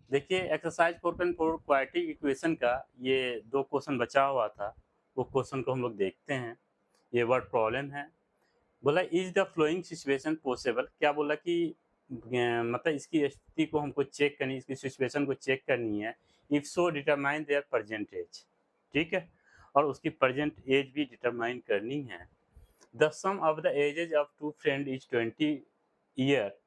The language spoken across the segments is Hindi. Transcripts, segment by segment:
देखिए एक्सरसाइज 4.4 क्वाड्रेटिक इक्वेशन का ये 2 क्वेश्चन बचा हुआ था, वो क्वेश्चन को हम लोग देखते हैं। ये वर्ड प्रॉब्लम है। बोला is the flowing situation possible, क्या बोला कि मतलब इसकी स्थिति को हमको चेक करनी, इसकी सिचुएशन को चेक करनी है। If so determine their present age, ठीक है? और उसकी प्रेजेंट एज भी डिटरमाइन करनी है। The sum of the ages of two friend is 20 year.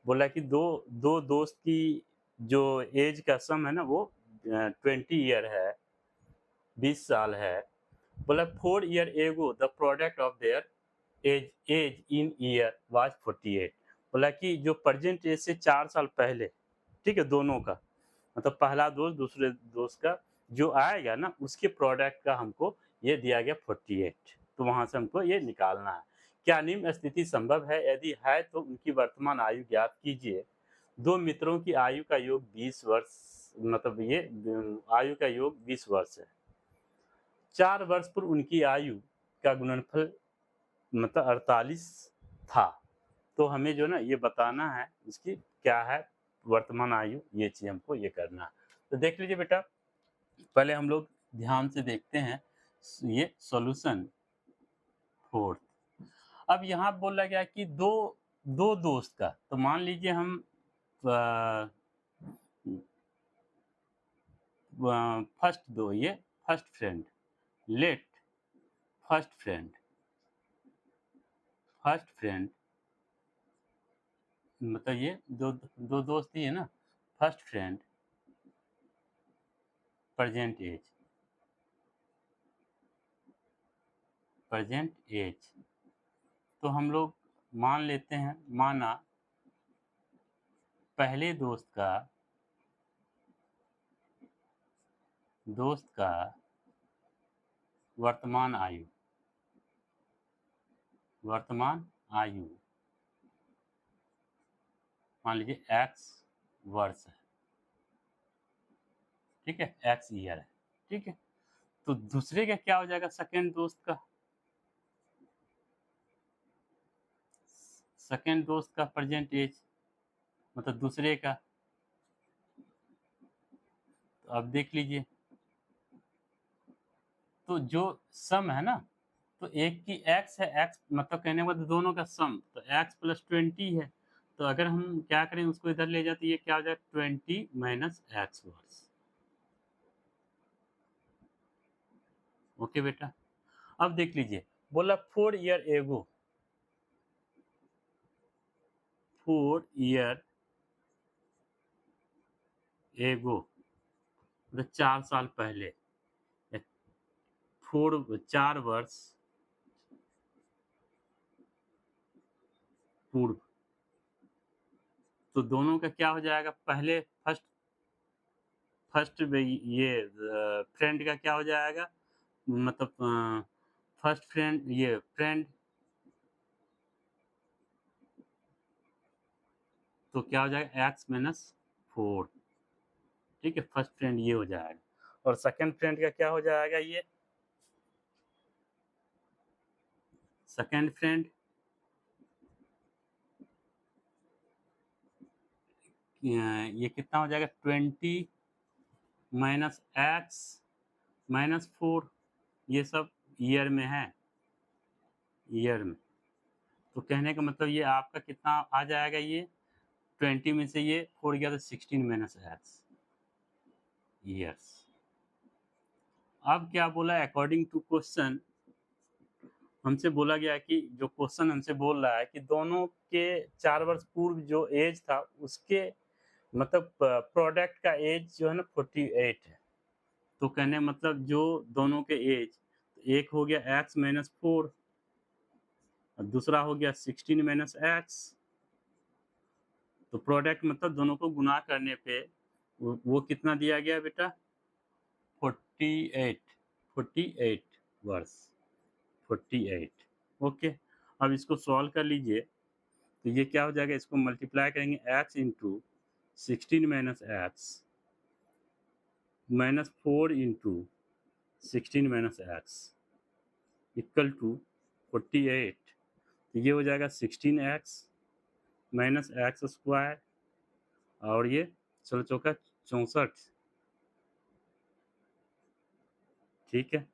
बोला कि दो दो दोस्त की जो एज का सम है ना वो 20 ईयर है, 20 साल है। बोला 4 year ago the product of their age age in year was 48। बोला कि जो प्रेजेंट एज से 4 साल पहले, ठीक है, दोनों का मतलब पहला दोस्त दूसरे दोस्त का जो आएगा ना उसके प्रोडक्ट का हमको ये दिया गया 48। तो वहां से हमको ये निकालना है। क्या निम्न स्थिति संभव है? यदि है तो उनकी वर्तमान आयु ज्ञात कीजिए। दो मित्रों की आयु का योग 20 वर्ष, मतलब ये आयु का योग 20 वर्ष है। 4 वर्ष पूर्व उनकी आयु का गुणनफल मतलब 48 था। तो हमें जो ना ये बताना है इसकी क्या है वर्तमान आयु, ये चीज हमको ये करना है। तो देख लीजिए बेटा, पहले हम लोग ध्यान से देखते हैं ये सॉल्यूशन फोर्थ। अब यहाँ बोला गया कि दो दो दोस्त का, तो मान लीजिए हम फर्स्ट दो, ये first friend, let first friend, first friend मतलब ये दो दो दोस्त ही है ना। First friend present age, present age. तो हम लोग मान लेते हैं, माना पहले दोस्त का वर्तमान आयु, वर्तमान आयु मान लीजिए एक्स वर्ष है, ठीक है, एक्स ईयर है, ठीक है। तो दूसरे का क्या हो जाएगा? सेकेंड दोस्त का, सेकेंड दोस्त का प्रेजेंट एज मतलब दूसरे का। तो अब देख लीजिए, तो जो सम है ना, तो एक की एक्स है, एक्स मतलब कहने का मतलब दोनों का सम, तो एक्स प्लस 20 है। तो अगर हम क्या करें उसको इधर ले जाते, ये क्या हो जाएगा? 20 माइनस एक्स वर्स। ओके बेटा, अब देख लीजिए, बोला 4 ईयर एगो, 4 ईयर एगो मतलब 4 साल पहले, 4 वर्ष पूर्व। तो दोनों का क्या हो जाएगा? पहले फर्स्ट फर्स्ट ये फ्रेंड का क्या हो जाएगा? मतलब फर्स्ट फ्रेंड, ये फ्रेंड, तो क्या हो जाएगा? एक्स माइनस 4, ठीक है। फर्स्ट फ्रेंड ये हो जाएगा और सेकंड फ्रेंड का क्या हो जाएगा? ये सेकंड फ्रेंड ये कितना हो जाएगा? 20 माइनस एक्स माइनस 4। ये सब ईयर में है, ईयर में। तो कहने का मतलब ये आपका कितना आ जाएगा? ये 20 में से ये 4 गया तो 16 माइनस एक्स ईयर्स। अब क्या बोला? अकॉर्डिंग टू क्वेश्चन हमसे बोला गया है कि जो क्वेश्चन हमसे बोल रहा है कि दोनों के 4 वर्ष पूर्व जो एज था उसके मतलब प्रोडक्ट का एज जो है ना 48 है। तो कहने मतलब जो दोनों के एज, एक हो गया एक्स माइनस 4 और दूसरा हो गया 16 माइनस एक्स। तो प्रोडक्ट मतलब दोनों को गुना करने पे वो कितना दिया गया बेटा? 48, 48 वर्ष, 48। ओके, अब इसको सॉल्व कर लीजिए। तो ये क्या हो जाएगा? इसको मल्टीप्लाई करेंगे x into 16 minus x minus 4 into 16 minus x equal to 48। तो ये हो जाएगा 16 एक्स माइनस एक्स स्क्वायर और ये 16 चौका 64, ठीक है।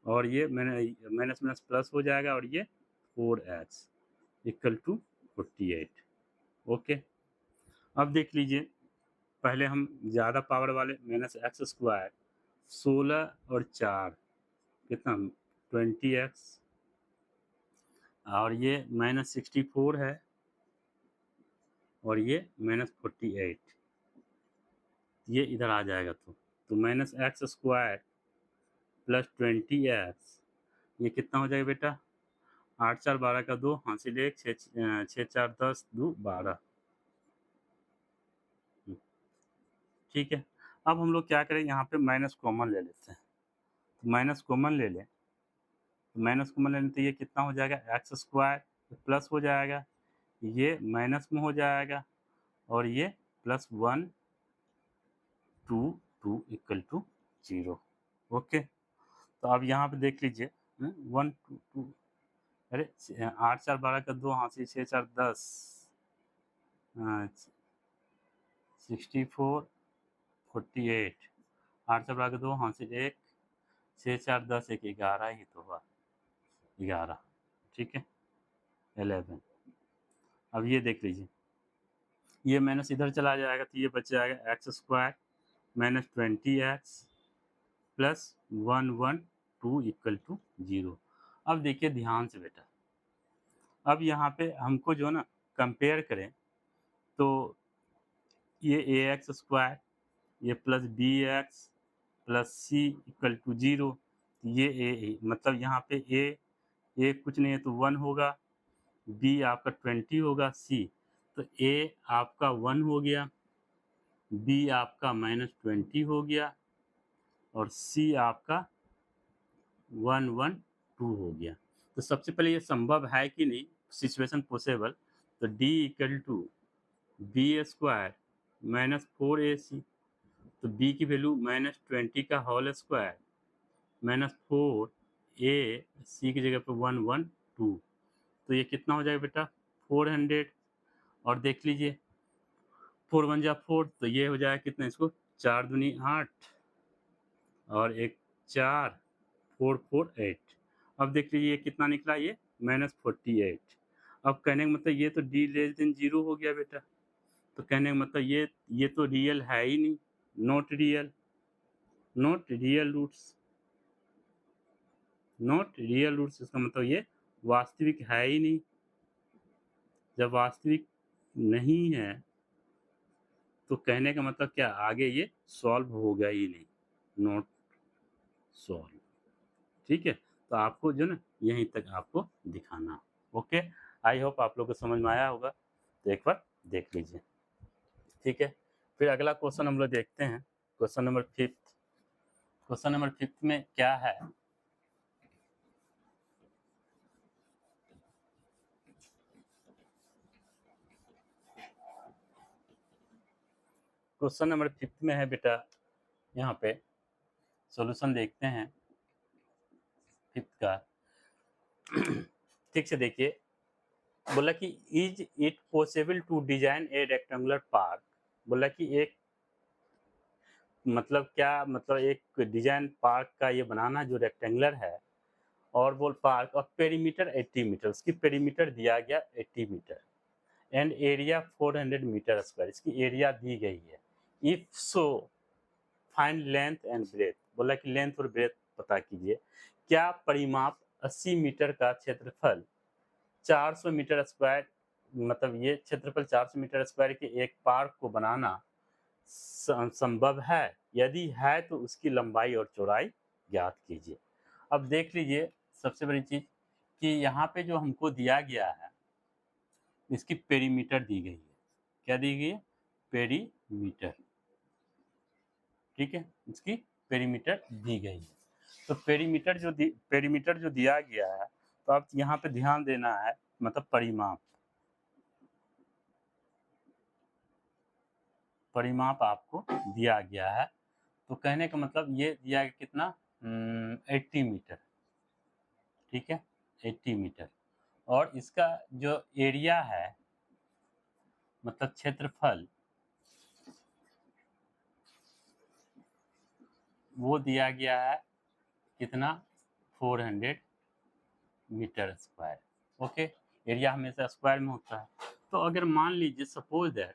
और ये माइनस माइनस प्लस हो जाएगा और ये 4x इक्वल टू 48। ओके, अब देख लीजिए, पहले हम ज़्यादा पावर वाले माइनस एक्स स्क्वायर 16 और 4 कितना 20x, और ये माइनस 64 है और ये माइनस 48, ये इधर आ जाएगा तो minus x square plus 20x, ये कितना हो जाएगा बेटा 8 4 12 का 2 हासिल 1 6 4 10 2 12, ठीक है। अब हम लोग क्या करें, यहाँ पे माइनस कॉमन ले लेते हैं, तो माइनस कॉमन ले लें, तो माइनस कॉमन लेने तो ये कितना हो जाएगा एक्स स्क्वायर प्लस हो जाएगा, ये माइनस में हो जाएगा और ये प्लस 1 2 2 इक्वल टू 0। ओके, तो अब यहाँ पे देख लीजिए 1 2 2, अरे 8 4 12 का 2 हासिल 6 4 10 64 48, 8 4 12 का 2 हासिल 1 6 4 10 1 11 ही तो हुआ 11, ठीक है 11। अब ये देख लीजिए, ये माइनस इधर चला जाएगा तो ये बच जाएगा x square minus 20x plus 1 1 2 equal to 0। अब देखिए ध्यान से बेटा, अब यहाँ पे हमको जो ना कंपेयर करें तो ये ए एक्स स्क्वायर ये plus b x plus c equal to 0, ये ए मतलब यहाँ पे ए कुछ नहीं है तो 1 होगा, बी आपका 20 होगा, सी तो ए आपका 1 हो गया, बी आपका माइनस 20 हो गया और सी आपका 1 1 2 हो गया। तो सबसे पहले ये संभव है कि नहीं, सिचुएशन पॉसिबल, तो d equal to b square minus 4ac, तो बी की वैल्यू माइनस 20 का whole square minus 4 a c की जगह पे 1 1 2, तो ये कितना हो जाएगा बेटा 400। और देख लीजिए 4 1 जा 4, तो ये हो जाएगा कितना, इसको 4 दूनी 8 और एक 4 4 4 8। अब देख लीजिए ये कितना निकला, ये माइनस 48। अब कहने का मतलब ये तो डी लेस देन 0 हो गया बेटा, तो कहने का मतलब ये तो रियल है ही नहीं, not real, not real roots, not real roots, इसका मतलब ये वास्तविक है ही नहीं। जब वास्तविक नहीं है तो कहने का मतलब क्या, आगे ये सॉल्व होगा ही नहीं, नॉट सॉल्व, ठीक है। तो आपको जो ना यहीं तक आपको दिखाना। ओके, आई होप आप लोग को समझ में आया होगा, तो एक बार देख लीजिए, ठीक है। फिर अगला क्वेश्चन हम लोग देखते हैं, क्वेश्चन नंबर 5। क्वेश्चन नंबर 5 में क्या है, क्वेश्चन नंबर 5 में है बेटा, यहाँ पे सॉल्यूशन देखते हैं 5 का। ठीक से देखिए, बोला कि is it possible to design a rectangular park, बोला कि एक मतलब क्या, मतलब एक डिजाइन पार्क का ये बनाना जो रेक्टेंगुलर है, और वो पार्क और पेरीमीटर 80 मीटर, उसकी पेरीमीटर दिया गया 80 metre and area 400 metre square, इसकी एरिया दी गई है। If so find length and breadth, बोला कि लेंथ और ब्रेथ पता कीजिए। क्या परिमाप 80 मीटर का क्षेत्रफल 400 मीटर स्क्वायर, मतलब ये क्षेत्रफल 400 मीटर स्क्वायर के एक पार्क को बनाना संभव है, यदि है तो उसकी लंबाई और चौड़ाई ज्ञात कीजिए। अब देख लीजिए, सबसे बड़ी चीज कि यहाँ पे जो हमको दिया गया है, इसकी पेरीमीटर दी गई है, क्या दी गई है, पेरीमीटर, ठीक है, इसकी पेरीमीटर दी गई है। तो पेरीमीटर जो दिया गया है, तो आप यहाँ पे ध्यान देना है, मतलब परिमाप आपको दिया गया है, तो कहने का मतलब ये दिया गया कितना 80 मीटर, ठीक है 80 मीटर, और इसका जो एरिया है मतलब क्षेत्रफल वो दिया गया है कितना 400 मीटर स्क्वायर। ओके, एरिया हमेशा स्क्वायर में होता है। तो अगर मान लीजिए सपोज दैट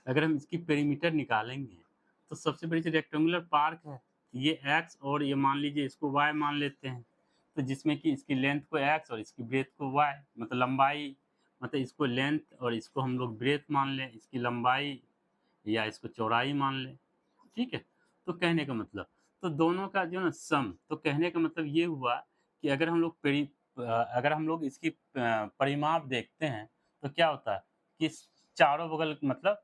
अगर हम इसकी पेरीमीटर निकालेंगे तो सबसे बड़ी चीज रेक्टेंगुलर पार्क है, ये एक्स और ये मान लीजिए इसको वाई मान लेते हैं, तो जिसमें कि इसकी लेंथ को एक्स और इसकी ब्रेथ को वाई, मतलब लंबाई, मतलब इसको लेंथ और इसको हम लोग ब्रेथ मान लें, इसकी लंबाई या इसको चौड़ाई मान लें, ठीक है। तो कहने का मतलब, तो दोनों का जो ना सम, तो कहने का मतलब ये हुआ कि अगर हम लोग अगर हम लोग इसकी परिमाप देखते हैं तो क्या होता है कि चारों बगल मतलब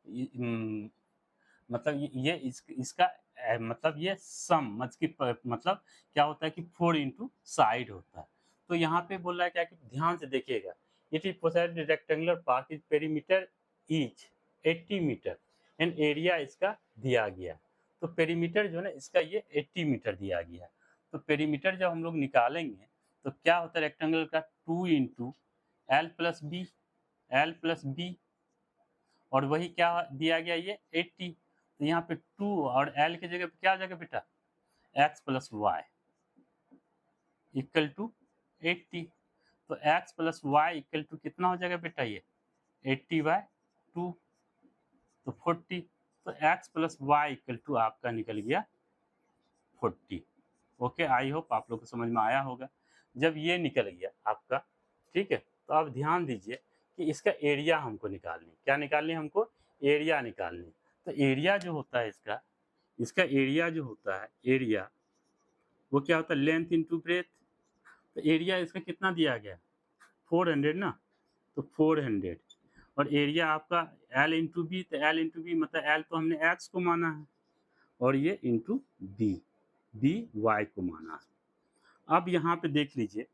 मतलब ये इसका मतलब ये सम मतलब क्या होता है कि 4 इंटू साइड होता है। तो यहाँ पे बोल रहा है क्या कि ध्यान से देखिएगा, it is possessed rectangular park is perimeter each 80 metre and area इसका दिया गया। तो पेरीमीटर जो है ना इसका ये 80 मीटर दिया गया है। तो पेरीमीटर जब हम लोग निकालेंगे तो क्या होता है रेक्टेंगल का 2 into l plus b, l plus b, और वही क्या दिया गया ये 80। तो यहाँ पे 2 और एल की जगह पे क्या आ जाएगा बेटा x plus y equal to 80। तो x plus y equal to कितना हो जाएगा बेटा ये 80/2, तो 40। तो x plus y equal to आपका निकल गया 40। ओके, आई होप आप लोग को समझ में आया होगा। जब ये निकल गया आपका, ठीक है, तो आप ध्यान दीजिए कि इसका एरिया हमको निकालनी, क्या निकालनी हमको, एरिया निकालनी। तो एरिया जो होता है इसका एरिया जो होता है, एरिया वो क्या होता है लेंथ इंटू ब्रेथ। तो एरिया इसका कितना दिया गया 400 ना, तो 400 और एरिया आपका एल इंटू बी, तो एल इंटू बी मतलब एल तो हमने एक्स को माना है और ये इंटू बी, बी वाई को माना है। अब यहाँ पे देख लीजिए,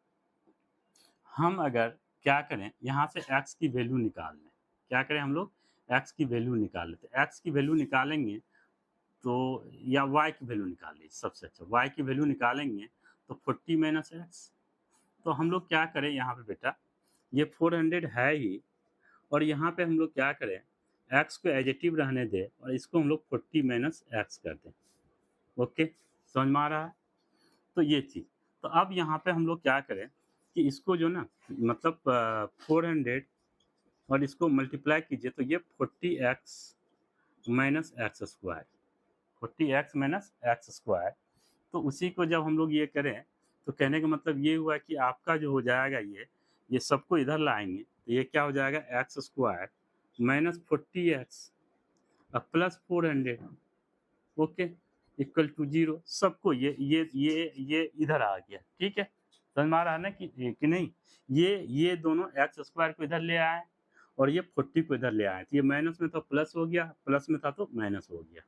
हम अगर क्या करें यहाँ से x की वैल्यू निकाल लें, क्या करें हम लोग x की वैल्यू निकाल लेते हैं। x की वैल्यू निकालेंगे तो, या y की वैल्यू निकाल लीजिए सबसे अच्छा, y की वैल्यू निकालेंगे तो 40 माइनस एक्स। तो हम लोग क्या करें यहाँ पे बेटा, ये 400 है ही, और यहाँ पे हम लोग क्या करें x को एडजेटिव रहने दें और इसको हम लोग 40 माइनस एक्स कर दें। ओके, समझ में आ रहा है। तो ये चीज़, तो अब यहाँ पे हम लोग क्या करें कि इसको जो ना मतलब 400 और इसको मल्टीप्लाई कीजिए तो ये 40x minus x square, 40x minus x square. तो उसी को जब हम लोग ये करें तो कहने का मतलब ये हुआ कि आपका जो हो जाएगा ये सबको इधर लाएंगे तो ये क्या हो जाएगा एक्स स्क्वायर माइनस 40x अब प्लस 400, ओके, इक्वल टू 0। सबको ये इधर आ गया, ठीक है। समझ में आ रहा है ना कि नहीं, ये दोनों एक्स स्क्वायर को इधर ले आए और ये 40 को इधर ले आए, तो ये माइनस में था प्लस हो गया, प्लस में था तो माइनस हो गया।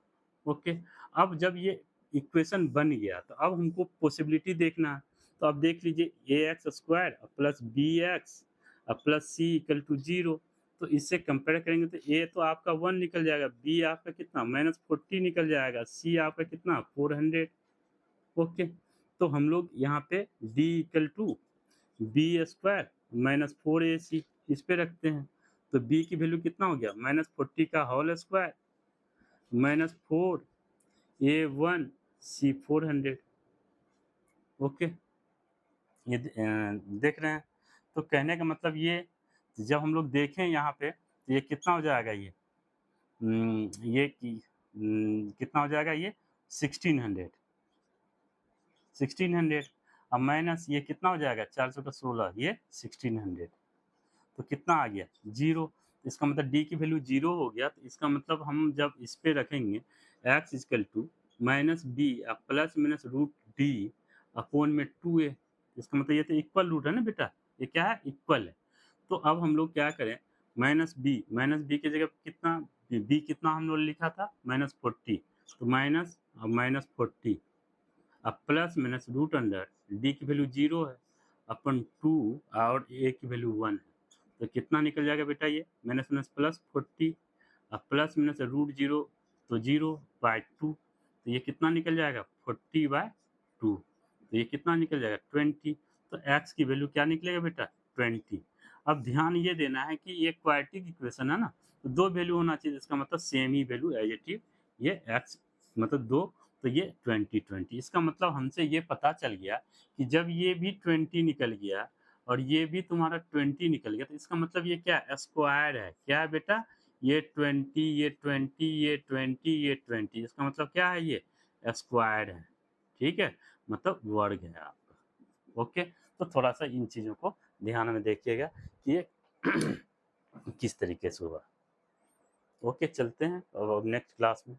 ओके, अब जब ये इक्वेशन बन गया तो अब हमको पॉसिबिलिटी देखना है। तो अब देख लीजिए a x square plus b x plus c equal to 0। तो इससे कंपेयर करेंगे तो ए तो आपका 1 निकल जाएगा, बी आपका कितना माइनस 40 निकल जाएगा, सी आपका कितना 400। ओके, तो हम लोग यहाँ पे d equal to b square minus 4ac इस पे रखते हैं। तो बी की वैल्यू कितना हो गया माइनस 40 का होल स्क्वायर माइनस 4a1 सी 400। ओके, ये देख रहे हैं। तो कहने का मतलब ये जब हम लोग देखें यहाँ पे तो ये कितना हो जाएगा कितना हो जाएगा ये 1600, 1600 अब माइनस ये कितना हो जाएगा 400 का 16 ये 1600, तो कितना आ गया 0। इसका मतलब डी की वैल्यू 0 हो गया। तो इसका मतलब हम जब इस पे रखेंगे x equal to minus b plus minus root d upon में 2a, इसका मतलब ये तो इक्वल रूट है ना बेटा, ये क्या है इक्वल है। तो अब हम लोग क्या करें माइनस बी की जगह कितना बी कितना हम लोग लिखा था -40, तो माइनस 40 अब plus minus root under d की वैल्यू 0 है अपन 2 और ए की वैल्यू 1 है। तो कितना निकल जाएगा बेटा ये माइनस माइनस प्लस 40 अब प्लस माइनस रूट 0 तो 0/2, तो ये कितना निकल जाएगा 40/2, तो ये कितना निकल जाएगा 20। तो x की वैल्यू क्या निकलेगा बेटा 20। अब ध्यान ये देना है कि ये क्वाड्रेटिक इक्वेशन है ना, तो दो वैल्यू होना चाहिए, इसका मतलब सेम ही वैल्यू एडजेटिव ये x मतलब दो तो ये 20 इसका मतलब हमसे ये पता चल गया कि जब ये भी 20 निकल गया और ये भी तुम्हारा 20 निकल गया, तो इसका मतलब ये क्या स्क्वायर है। क्या है बेटा? ये 20, ये 20, ये 20, ये 20, इसका मतलब क्या है? ये स्क्वायर है। ठीक है, मतलब वर्ग है आपका। ओके, तो थोड़ा सा इन चीज़ों को ध्यान में देखिएगा कि ये किस तरीके से हुआ। ओके, चलते हैं अब नेक्स्ट क्लास में।